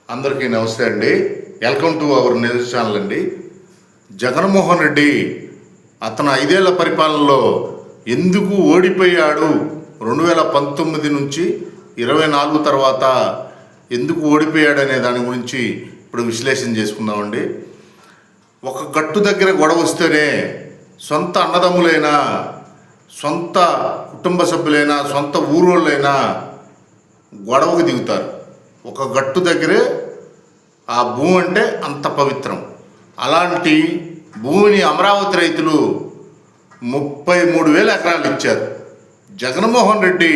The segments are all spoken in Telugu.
అందరికీ నమస్తే అండి. Welcome to our news channel అండి. జగన్మోహన్ రెడ్డి అతను 5 ఏళ్ల పరిపాలనలో ఎందుకు ఓడిపోయాడు, 2019 నుంచి 24 తర్వాత ఎందుకు ఓడిపోయాడు అనే దాని గురించి ఇప్పుడు విశ్లేషణ చేసుకుందామండి. ఒక గట్టు దగ్గర గొడవ వస్తేనే సొంత అన్నదమ్ములైనా, సొంత కుటుంబ సభ్యులైనా, సొంత ఊరోళ్ళైనా గొడవకు దిగుతారు. ఒక గట్టు దగ్గరే ఆ భూమి అంటే అంత పవిత్రం. అలాంటి భూమిని అమరావతి రైతులు 33,000 ఎకరాలు ఇచ్చారు. జగన్మోహన్ రెడ్డి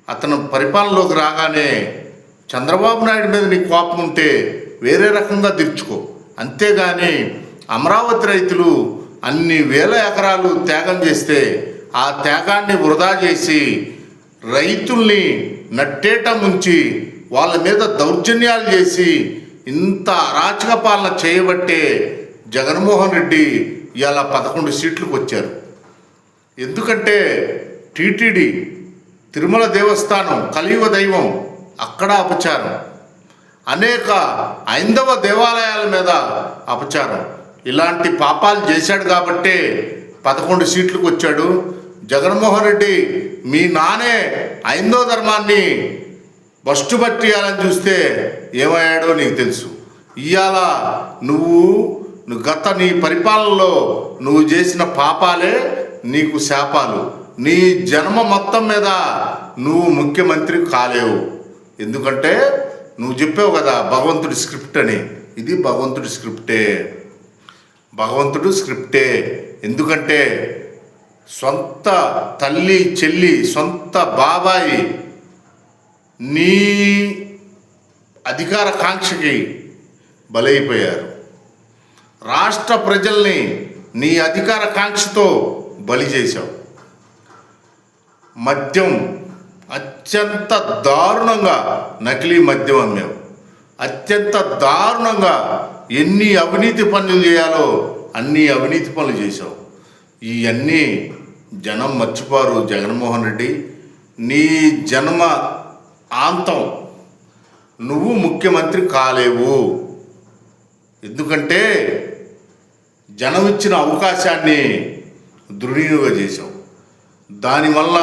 అతను పరిపాలనలోకి రాగానే చంద్రబాబు నాయుడు మీద నీకు కోపం ఉంటే వేరే రకంగా తీర్చుకో, అంతేగాని అమరావతి రైతులు అన్ని వేల ఎకరాలు త్యాగం చేస్తే ఆ త్యాగాన్ని వృధా చేసి రైతుల్ని నట్టేట ముంచి వాళ్ళ మీద దౌర్జన్యాలు చేసి ఇంత అరాచక పాలన చేయబట్టే జగన్మోహన్ రెడ్డి ఇలా 11 సీట్లకు వచ్చారు. ఎందుకంటే టీటీడీ, తిరుమల దేవస్థానం, కలియుగ దైవం, అక్కడ అపచారం, అనేక హైందవ దేవాలయాల మీద అపచారం, ఇలాంటి పాపాలు చేశాడు కాబట్టే 11 సీట్లకు వచ్చాడు. జగన్మోహన్ రెడ్డి మీ నానే హైందవ ధర్మాన్ని బస్టు పట్టియాలని చూస్తే ఏమయ్యాడో నీకు తెలుసు. ఇవాళ నువ్వు నీ పరిపాలనలో నువ్వు చేసిన పాపాలే నీకు శాపాలు. నీ జన్మ మొత్తం మీద నువ్వు ముఖ్యమంత్రి కాలేవు. ఎందుకంటే నువ్వు చెప్పావు కదా భగవంతుడి స్క్రిప్ట్ అని. ఇది భగవంతుడి స్క్రిప్టే. ఎందుకంటే సొంత తల్లి, చెల్లి, సొంత బాబాయి నీ అధికార కాంక్షకి బలైపోయారు. రాష్ట్ర ప్రజల్ని నీ అధికార కాంక్షతో బలి చేశావు. మద్యం అత్యంత దారుణంగా నకిలీ మద్యం అమ్మావు. అత్యంత దారుణంగా ఎన్ని అవినీతి పనులు చేయాలో అన్ని అవినీతి పనులు చేశావు. ఇవన్నీ జనం మర్చిపోరు. జగన్మోహన్ రెడ్డి, నీ జన్మ ఆంతం నువ్వు ముఖ్యమంత్రి కాలేవు. ఎందుకంటే జనం ఇచ్చిన అవకాశాన్ని దుర్వినియోగం చేశావు. దానివల్ల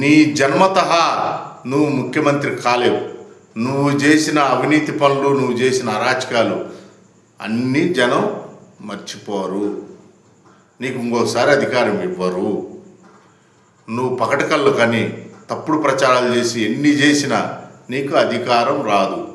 నీ జన్మతః నువ్వు ముఖ్యమంత్రి కాలేవు. నువ్వు చేసిన అవినీతి పనులు, నువ్వు చేసిన అరాచకాలు అన్నీ జనం మర్చిపోరు. నీకు ఇంకోసారి అధికారం ఇవ్వరు. నువ్వు పకటకళ్ళు కానీ తప్పుడు ప్రచారాలు చేసి ఎన్ని చేసినా నీకు అధికారం రాదు.